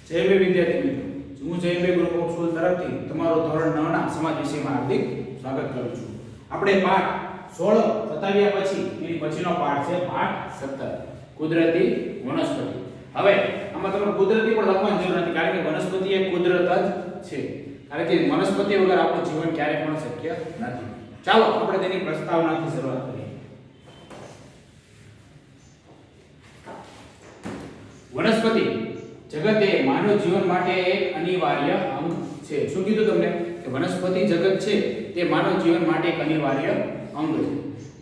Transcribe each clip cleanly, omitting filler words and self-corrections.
જય બે વિદ્યાર્થી મિત્રો, હું જય બે ગ્રુપ ઓફ સ્કૂલ તરફથી તમારો ધોરણ 9 ના સમાજ વિષયમાં હાર્દિક સ્વાગત કરું છું. આપણે પાઠ 16 બતાવ્યા પછી એની પછીનો પાઠ છે પાઠ 17 કુદરતી વનસ્પતિ. હવે આમાં તમે કુદરતી પણ લખવાની જરૂર નથી, કારણ કે વનસ્પતિ એ કુદરત જ છે. કારણ કે વનસ્પતિ વગર આપણું જીવન ક્યારેય પણ શક્ય નથી. ચાલો આપણે તેની પ્રસ્તાવનાથી શરૂઆત કરીએ. વનસ્પતિ જગત એ માનવ જીવન માટે એક અનિવાર્ય અંગ છે. શું કીધું તમને? કે વનસ્પતિ જગત છે તે માનવ જીવન માટે એક અનિવાર્ય અંગ છે.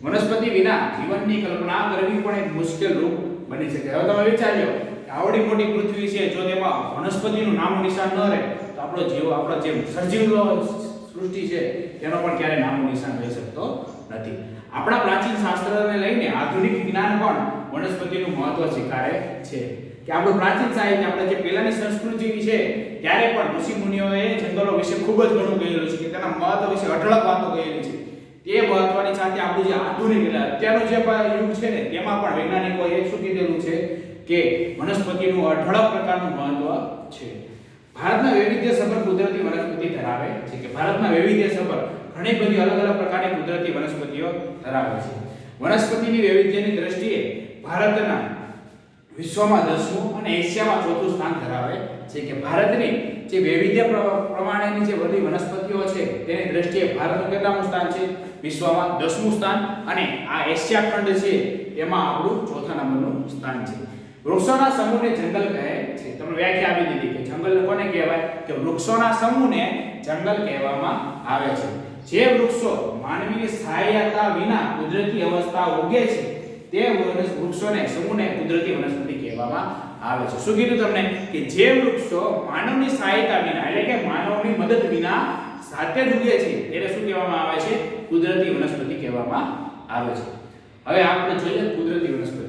વનસ્પતિ વિના જીવનની કલ્પના કરવી પણ એક મુશ્કેલ રૂપ બની શકે. હવે તમે વિચારજો કે આવડી મોટી પૃથ્વી છે, જો તેમાં વનસ્પતિનું નામો નિશાન ન રહે તો આપણો જીવ, આપણો જે સજીવ સૃષ્ટિ છે તેનો પણ ક્યારે નામો નિશાન રહી શકતો નથી. આપણા પ્રાચીન શાસ્ત્રને લઈને આધુનિક વિજ્ઞાન પણ વનસ્પતિનું મહત્વ સ્વીકારે છે. કે આપણું પ્રાચીન સાહિત્ય, આપણે જે પહેલાની સંસ્કૃતિ છે ત્યારે પણ ઋષિ મુનિઓએ જંગલો વિશે ખૂબ જ ઘણું કહેલું છે, કે તેના મહત્વ વિશે અઢળક વાતો કહેલી છે. તે મહત્વની સાથે આપણું જે આધુનિક એટલે અત્યારનું જે યુગ છે ને તેમાં પણ વૈજ્ઞાનિકોએ શું કીધેલું છે કે વનસ્પતિનું અઢળક પ્રકારનું મહત્વ છે. ભારતના વૈવિધ્યસભર કુદરતી વનસ્પતિ ધરાવે છે. કે ભારતમાં વૈવિધ્યસભર ઘણી બધી અલગ અલગ પ્રકારની કુદરતી વનસ્પતિઓ ધરાવે છે. વનસ્પતિની વૈવિધ્યની દ્રષ્ટિએ ભારતના વિશ્વમાં 10મું અને એશિયામાં 4થું સ્થાન ધરાવે છે. કે ભારતની જે વૈવિધ્ય પ્રમાણેની જે બધી વનસ્પતિઓ છે તેની દ્રષ્ટિએ ભારતનું કેટલામું સ્થાન છે? વિશ્વમાં 10મું સ્થાન, અને આ એશિયા ખંડ છે એમાં આપણું 4થા નંબરનું સ્થાન છે. વૃક્ષોના સમૂહને જંગલ કહે છે. તમને વ્યાખ્યા આપી દીધી કે જંગલ કોને કહેવાય? કે વૃક્ષોના સમૂહને જંગલ કહેવામાં આવે છે. જે વૃક્ષો માનવીની સહાયતા વિના કુદરતી અવસ્થા ઉગે છે તે વૃક્ષોને સમૂહને કુદરતી વનસ્પતિ કહેવામાં આવે છે. શું કીધું તમને? કે જે વૃક્ષો માનવની સહાયતા વિના, એટલે કે માનવની મદદ વિના જાતે જ ઉગે છે તેને શું કહેવામાં આવે છે? કુદરતી વનસ્પતિ કહેવામાં આવે છે. હવે આપણે જોઈએ કુદરતી વનસ્પતિ.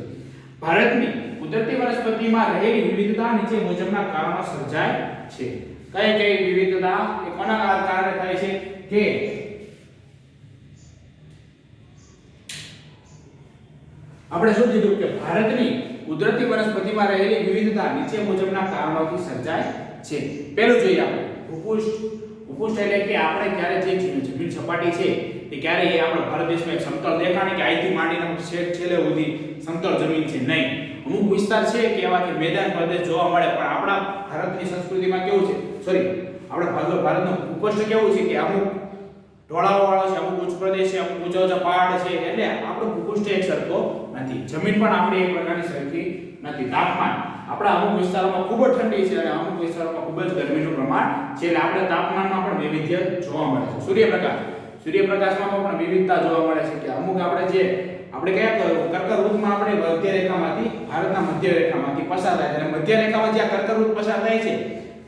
ભારતની કુદરતી વનસ્પતિમાં રહેલી વિવિધતા નીચે મુજબના કારણો સર્જાય છે. કઈ કઈ વિવિધતા એ કોના કારણે થાય છે? કે આપણે શું કીધું કે ભારતની કુદરતી વનસ્પતિમાં રહેલી વિવિધતા નીચે મુજબના કારણોથી સર્જાય છે. પહેલું જોઈએ આપણે ભૂપૃષ્ઠ. ભૂપૃષ્ઠ એટલે કે આપણે ક્યારે જે જમીન સપાટી છે એ ક્યારે આપણા ભારત દેશમાં એક સમતલ દેખાણે કે અહીંથી માંડીને છેલ્લે સુધી સમતલ જમીન છે નહીં. અમુક વિસ્તાર છે કે એવા કે મેદાન પ્રદેશ જોવા મળે, પણ આપણા ભારતની સંસ્કૃતિમાં કેવું છે, આપણા ભારતનું ભૂપૃષ્ઠ કેવું છે કે અમુક ઢોળાવવાળો છે, અમુક ઉચ્ચ પ્રદેશ છે, અમુક ઊંચા પહાડ છે, એટલે આપણો ભૂપૃષ્ઠ એક સરખો નથી. જમીન પણ આપણી એક પ્રકારની સરખી નથી. તાપમાન આપણા અમુક વિસ્તારોમાં ખૂબ જ ઠંડી છે અને અમુક વિસ્તારોમાં ખૂબ જ ગરમીનું પ્રમાણ છે, એટલે આપણે તાપમાનમાં પણ વૈવિધ્ય જોવા મળે છે. સૂર્યપ્રકાશમાં પણ વિવિધતા જોવા મળે છે. કે અમુક આપણે કયા કર્કવૃતમાં આપણે મધ્ય રેખામાંથી, ભારતના મધ્ય રેખામાંથી પસાર થાય છે, અને મધ્ય રેખામાં જ્યાં કર્કવૃત પસાર થાય છે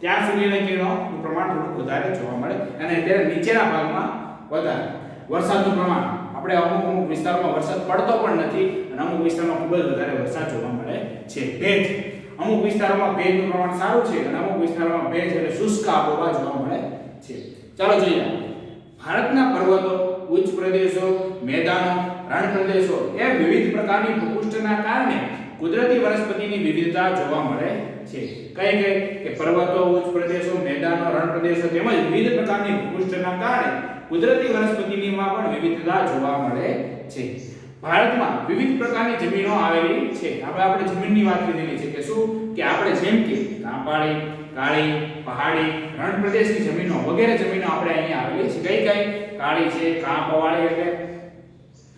ત્યાં સૂર્યના કિરણોનું પ્રમાણ થોડું વધારે જોવા મળે, અને ત્યારે નીચેના ભાગમાં વધારે. વરસાદનું પ્રમાણ આપણે અમુક વિસ્તારોમાં વરસાદ પડતો પણ નથી અને અમુક વિસ્તારોમાં ખૂબ જ વધારે વરસાદ જોવા મળે છે. ભેજ અમુક વિસ્તારોમાં ભેજનું પ્રમાણ સારું છે અને અમુક વિસ્તારોમાં ભેજ એટલે શુષ્ક આબોહવા જોવા મળે છે. ચાલો જોઈએ. ભારતના પર્વતો, ઉચ્ચ પ્રદેશો, મેદાનો, રણ પ્રદેશો એ વિવિધ પ્રકારની ભૂપૃષ્ઠના કારણે કુદરતી વનસ્પતિની વિવિધતા જોવા મળે છે. કઈ કઈ? કે પર્વતો, ઉચ્ચ પ્રદેશો, મેદાનો, રણ પ્રદેશો તેમજ વિવિધ પ્રકારની ભૂપૃષ્ઠના કારણે કુદરતી વનસ્પતિમાં પણ વિવિધતા જોવા મળે છે. ભારતમાં વિવિધ પ્રકારની જમીનો આવેલી છે. આપણે જમીનની વાત કરેલી છે કે શું? કે આપણે જેમ કે કાંપાળી, કાળી, પહાડી, રણ પ્રદેશની જમીનો વગેરે જમીનો આપણે અહીંયા આવેલી છે. કઈ કઈ? કાળી છે, કાંપવાળી એટલે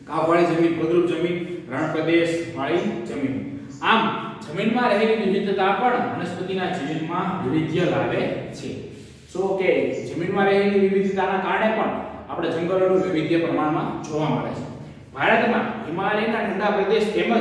કાંપવાળી જમીન, ફળદ્રુપ જમીન, રણ પ્રદેશ વાળી જમીન. આમ જમીનમાં રહેલી વિવિધતા પણ વનસ્પતિના જીવનમાં વૈવિધ્ય લાવે છે. શું કે જમીનમાં રહેલી વિવિધતાના કારણે પણ આપણે જંગલોનું વૈવિધ્ય પ્રમાણમાં જોવા મળે છે. ભારતમાં હિમાલયના ઠંડા પ્રદેશ તેમજ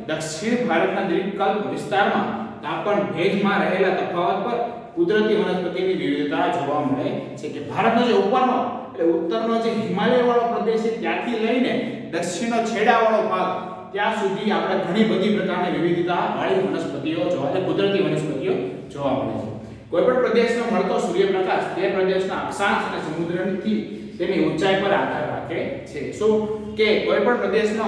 દક્ષિણ ભારતના દ્વીપકલ્પ વિસ્તારમાં તાપમાન, ભેજમાં રહેલા તફાવત પર કુદરતી વનસ્પતિની વિવિધતા જોવા મળે છે. કે ભારતનો જે ઉપરનો એટલે ઉત્તરનો જે હિમાલય વાળો પ્રદેશ છે ત્યાંથી લઈને દક્ષિણનો છેડાવાળો ભાગ ત્યાં સુધી આપણે ઘણી બધી પ્રકારની વિવિધતા વાળી વનસ્પતિઓ કુદરતી વનસ્પતિઓ જોવા મળે છે. કોઈ પણ પ્રદેશનો મળતો સૂર્યપ્રકાશ તે પ્રદેશના અક્ષાંશ અને સમુદ્રની તેની ઊંચાઈ પર આધાર રાખે છે. શું? કે કોઈ પણ પ્રદેશનો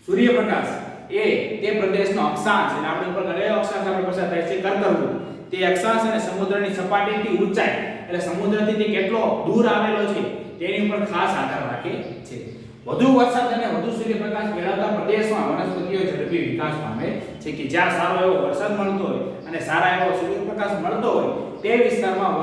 સૂર્યપ્રકાશ એ તે પ્રદેશનો અક્ષાંશ, એટલે આપણે ઉપર કયો અક્ષાંશ આપણે પસાર થાય છે? કર્કવૃત. તે અક્ષાંશ અને સમુદ્રની સપાટીથી ઊંચાઈ એટલે સમુદ્રથી તે કેટલો દૂર આવેલો છે તેની ઉપર ખાસ આધાર રાખે છે. વધુ વરસાદ અને વધુ સૂર્યપ્રકાશ મેળવતા પ્રદેશમાં વનસ્પતિઓ ઝડપી વિકાસ પામે છે કે જ્યાં સારો એવો વરસાદ મળતો હોય અને સારા એવો સૂર્યપ્રકાશ મળતો હોય તે વિસ્તારમાં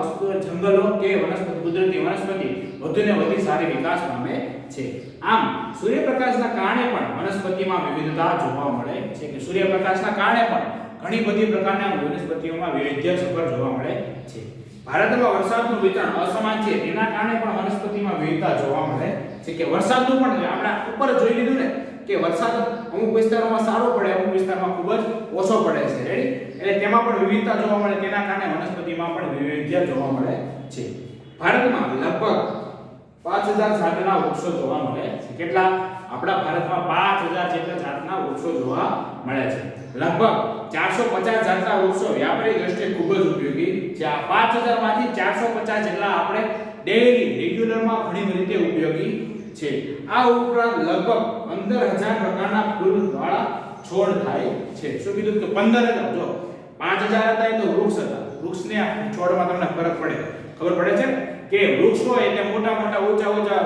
જંગલો કે વનસ્પતિ કુદરતી વનસ્પતિ વધુને વધુ સારી વિકાસ પામે છે. આમ સૂર્યપ્રકાશના કારણે પણ વનસ્પતિમાં વિવિધતા જોવા મળે છે કે સૂર્યપ્રકાશના કારણે પણ ઘણી બધી પ્રકારના વનસ્પતિઓમાં વૈવિધ્યસભર જોવા મળે છે. ભારતમાં વરસાદનું વિતરણ અસમાન છે તેના કારણે પણ વનસ્પતિમાં વિવિધતા જોવા મળે છે કે વરસાદનું પણ આપણે ઉપર જોઈ લીધું ને કે વરસાદ અમુક વિસ્તારોમાં સારો પડે અમુક વિસ્તારમાં ખૂબ જ ઓછો પડે છે રેડી એટલે તેમાં પણ વિવિધતા જોવા મળે તેના કારણે વનસ્પતિમાં પણ વૈવિધ્ય જોવા મળે છે. ભારતમાં લગભગ 5000 જાતના વૃક્ષો જોવા મળે છે. કેટલા? આપણા ભારતમાં 5000 જેટલા જાતના વૃક્ષો જોવા મળે છે. લગભગ 450 જાતના વૃક્ષો વ્યાપારી દ્રષ્ટિએ ખૂબ જ ઉપયોગી છે. આ 5000 માંથી 450 જેટલા આપણે ડેઈલી રેગ્યુલરમાં ઘણી રીતે ઉપયોગી છે. આ ઉપરાંત લગભગ 15000 પ્રકારના ફૂલવાળા છોડ થાય છે. શું કીધું કે 15000 જો 5000 હતા એ તો વૃક્ષ હતા. વૃક્ષને છોડમાં તમને ફરક પડે ખબર પડે છે કે વૃક્ષ હોય એટલે મોટા મોટા ઊંચા ઊંચા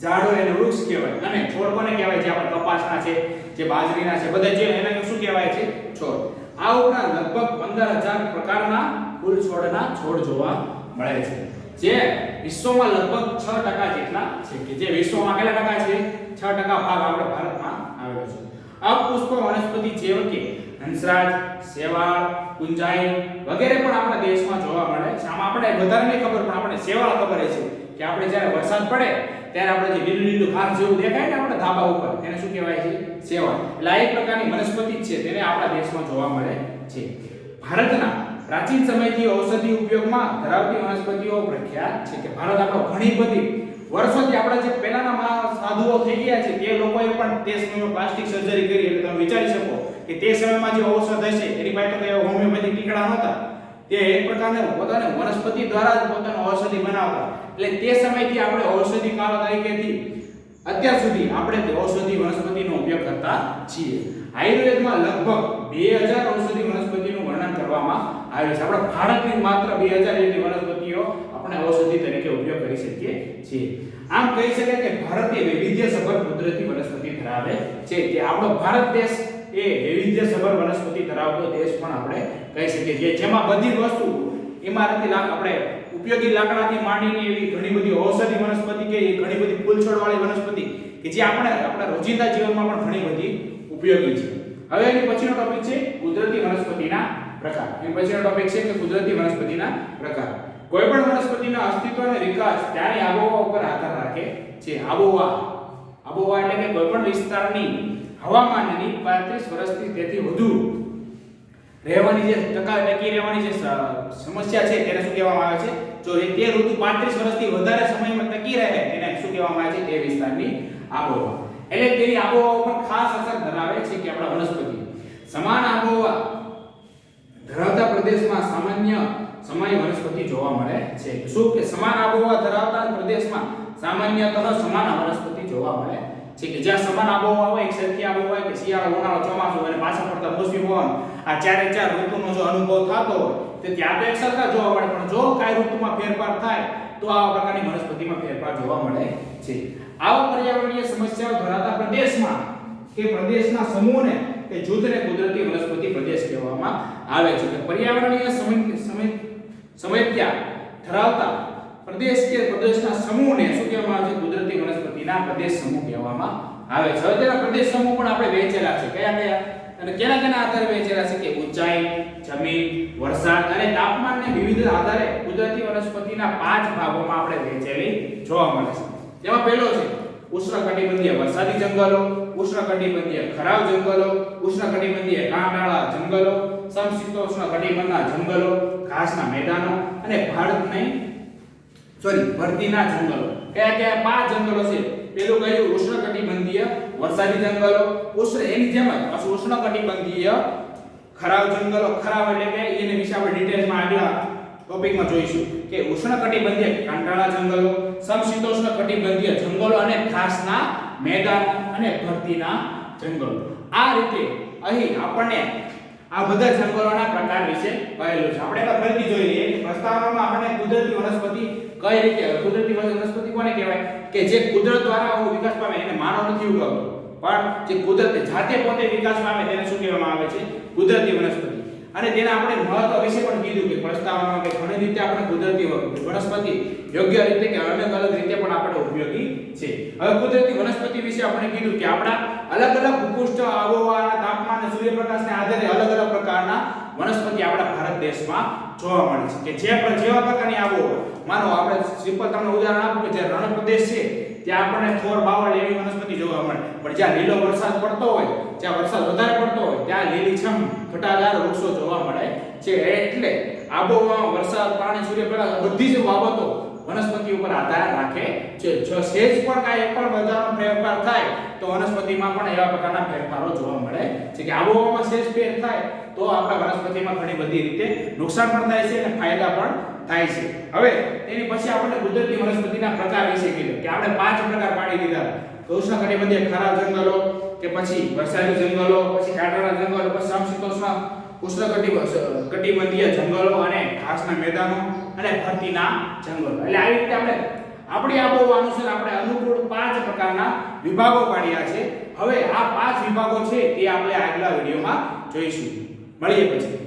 ઝાડ હોય એને વૃક્ષ કહેવાય અને છોડ કોને કહેવાય જે આપણે કપાસના છે જે બાજરીના છે બધા જે એને શું કહેવાય છે છોડ. આ ઉપરાંત લગભગ 15000 પ્રકારના ફૂલ છોડના છોડ જોવા મળે છે જે વિશ્વમાં લગભગ 6% જેટલા છે કે જે વિશ્વમાં કેટલા ટકા છે 6% ભાગ આપણે ભારતમાં આવેલો છે. અપુષ્પ વનસ્પતિ જેવા કે હંસરાજ, શેવાળ, કુંજાઈ વગેરે પણ આપણા દેશમાં જોવા મળે છે. આમાં આપણે વધારે નહીં ખબર પણ આપણે શેવાળ ખબર છે કે આપણે જ્યારે વરસાદ પડે ત્યારે આપણે જે લીલું લીલું ઘાસ જેવું દેખાય ને આપણે ધાબા ઉપર એને શું કહેવાય છે શેવાળ. એટલે આ એક પ્રકારની વનસ્પતિ છે તેને આપણા દેશમાં જોવા મળે છે. ભારતના પ્રાચીન સમયથી ઔષધિ ઉપયોગમાં ધરાવતી વનસ્પતિઓ પ્રખ્યાત છે કે ભારત આપણો ઘણી બધી વર્ષોથી આપણા જે પહેલાના સાધુઓ થઈ ગયા છે તે લોકોએ પણ તે સમયમાં પ્લાસ્ટિક સર્જરી કરી એટલે તમે વિચારી શકો કે તે સમયમાં જે ઔષધ હશે એની પાસે તો હોમિયોપેથિક ટીકડા નહોતા. તે એક પ્રકારના પોતાને વનસ્પતિ દ્વારા જ પોતાનું ઔષધિ બનાવતા. એટલે તે સમયથી આપણે ઔષધિ કાળ તરીકેથી અત્યાર સુધી આપણે તે ઔષધિ વનસ્પતિનો ઉપયોગ કરતા છીએ. આયુર્વેદમાં લગભગ 2000 ઔષધિ વનસ્પતિનું વર્ણન કરવામાં આવ્યું છે. આપણે ભારતની માત્ર 2000 જેટલી વનસ્પતિઓ આપણે ઔષધિ તરીકે ઉપયોગ કરી શકીએ છીએ. આમ કહી શકાય કે ભારતીય વૈવિધ્યસભર કુદરતી વનસ્પતિ ધરાવે છે કે આપણો ભારત દેશ એ વૈવિધ્યસભર વનસ્પતિ ધરાવતો દેશ પણ આપણે કહી શકીએ છીએ. જેમાં બધી વસ્તુ ઇમારતી આપણે ઉપયોગી લાકડાથી માંડીને એવી ઘણી બધી ઔષધિ વનસ્પતિ કે ઘણી બધી ફૂલ છોડવાળી વનસ્પતિ કે જે આપણે આપણા રોજિંદા જીવનમાં પણ ઘણી બધી ઉપયોગી છે. હવે એની પછીનો ટોપિક છે કુદરતી વનસ્પતિના પ્રકાર. એની પછીનો ટોપિક છે કે કુદરતી વનસ્પતિના પ્રકાર. કોઈ પણ વનસ્પતિના અસ્તિત્વ અને વિકાસ ત્યાંની આબોહવા ઉપર આધાર રાખે છે. આબોહવા એટલે કે કોઈ પણ વિસ્તારની હવામાનની 35 વર્ષથી તેથી વધુ રહેવાની જે ટકી રહેવાની જે સમસ્યા છે તેને શું કહેવામાં આવે છે? જો તે ઋતુ 35 વર્ષથી વધારે સમયમાં ટકી રહે તેને શું કહેવામાં આવે છે? તે વિસ્તારની આબોહવા. એટલે તેની આબોહવા ઉપર ખાસ અસર ધરાવે છે કે આપણા વનસ્પતિ. સમાન આબોહવા ધરાવતા પ્રદેશમાં સામાન્ય સમય વનસ્પતિ જોવા મળે છે. શું કે સમાન આબોહવા ધરાવતા પ્રદેશમાં સામાન્યતઃ સમાન વનસ્પતિ જોવા મળે છે કે જ્યાં સમાન આબોહવા હોય એક સરખી આબોહવા હોય કે શિયાળો ઉનાળો ચોમાસું અને પાછળ પડતા મોસમી પવન આ ચારે ચાર ઋતુનો જો અનુભવ થતો હોય તો ત્યાં તો એક સરખા જોવા મળે પણ જો કાઈ ઋતુમાં ફેરફાર થાય તો આવા પ્રકારની વનસ્પતિમાં ફેરફાર જોવા મળે છે. આવા પર્યાવરણીય સમસ્યાઓ ધરાવતા પ્રદેશમાં કે પ્રદેશના સમૂહને કે જૂથને કુદરતી વનસ્પતિ પ્રદેશ કહેવામાં આવે છે. કે પર્યાવરણીય સમસ્યા ધરાવતા પ્રદેશ કે પ્રદેશના સમૂહને શું કહેવામાં આવે છે? કુદરતી વનસ્પતિના પ્રદેશ સમૂહ કહેવામાં આવે છે. હવે તેના પ્રદેશ સમૂહ પણ આપણે વહેંચેલા છે. કયા કયા અને કેના આધારે વહેંચેલા છે? કે ઊંચાઈ, જમીન, વરસાદ અને તાપમાનને વિવિધ આધારે કુદરતી વનસ્પતિના 5 ભાગોમાં આપણે વહેંચેલી જોવા મળે છે. જેમાં પહેલો છે ઉષ્ણકટિબંધીય વરસાદી જંગલો, ઉષ્ણકટિબંધીય ખરાબ જંગલો, ઉષ્ણકટિબંધીય કાંટાળા જંગલો, સમશીતોષ્ણ કટિબંધના જંગલો, ઘાસના મેદાનો અને ભરતીના જંગલો. કયા કયા 5 જંગલો છે? પેલું કયું? ઉષ્ણકટિબંધીય વરસાદી જંગલો, એની જેમ જ ઉષ્ણકટિબંધીય ખરાબ જંગલો. ખરાબ એટલે કે એની વિશે આપણે ડિટેલ્સમાં આગલા ટોપિકમાં જોઈશું કે ઉષ્ણકટિબંધીય કાંટાળા જંગલો, સમશીતોષ્ણ કટિબંધીય જંગલો અને ઘાસના મેદાનો અને ભરતીના જંગલો. આ રીતે અહીં આપણને આ બધા જંગલોના પ્રકાર વિશે કહેલું છે. આપણે એકવાર ફરીથી જોઈ લઈએ કે પ્રસ્તાવનામાં આપણે કુદરતી વનસ્પતિ કઈ રીતે, કુદરતી વનસ્પતિ કોને કહેવાય કે જે કુદરત દ્વારા વિકાસ પામે, એને માનવ નથી ઉગાવતો, પણ જે કુદરતે જાતે પોતે વિકાસ પામે તેને શું કહેવામાં આવે છે? કુદરતી વનસ્પતિ. અને તેના આપણે મહત્વ વિશે પણ કીધું કે પ્રસ્તાવનામાં કે ઘણી રીતે આપણે કુદરતી વનસ્પતિ યોગ્ય રીતે કે અલગ અલગ રીતે પણ આપણે ઉપયોગી છે. હવે કુદરતી વનસ્પતિ વિશે આપણે કીધું કે આપણા અલગ અલગ ભૂપૃષ્ઠ, આબોહવા, તાપમાન અને સૂર્યપ્રકાશને આધારે અલગ અલગ પ્રકારના વનસ્પતિ આપણા ભારત દેશમાં જોવા મળે છે કે જેવા પ્રકારની આબોહવા, માનો આપણે સિમ્પલ તમને ઉદાહરણ આપું કે જે રણ પ્રદેશ છે ત્યાં આપણને થોર, બાવળ એવી વનસ્પતિ જોવા મળે, પણ જ્યાં લીલો વરસાદ પડતો હોય, જ્યાં વરસાદ વધારે પડતો હોય ત્યાં લીલીછમ ઘટાદાર વૃક્ષો જોવા મળે છે. એટલે આબોહવા, વરસાદ, પાણી, સૂર્યપ્રકાશ બધી જ બાબતો વનસ્પતિ ઉપર આધાર રાખે છે. જો સેજ પણ કાંઈ એક પણ વધારાનો ફેરફાર થાય તો વનસ્પતિમાં પણ એવા પ્રકારના ફેરફારો જોવા મળે છે કે આબોહવામાં સેજ ફેર થાય તો આપણા વનસ્પતિમાં ઘણી બધી રીતે નુકસાન પણ થાય છે અને ફાયદા પણ થાય છે. હવે એની પછી આપણે કુદરતી વનસ્પતિના પ્રકાર વિશે કીધું કે આપણે 5 પ્રકાર પાડી દીધા. ઉષ્ણકટિબંધીય ખારા જંગલો, કે પછી વરસાદી જંગલો, પછી કાંટાળા જંગલો, પછી સમશીતોષ્ણ ઉષ્ણકટિબંધીય જંગલો અને ઘાસના મેદાનો અને ફરતીના જંગલો. એટલે આવી રીતે આપણે આપણી આબોહવા અનુસાર આપણે અનુકૂળ 5 પ્રકારના વિભાગો પાડ્યા છે. હવે આ 5 વિભાગો છે તે આપણે આગલા વિડિયોમાં જોઈશું. મળીએ પછી.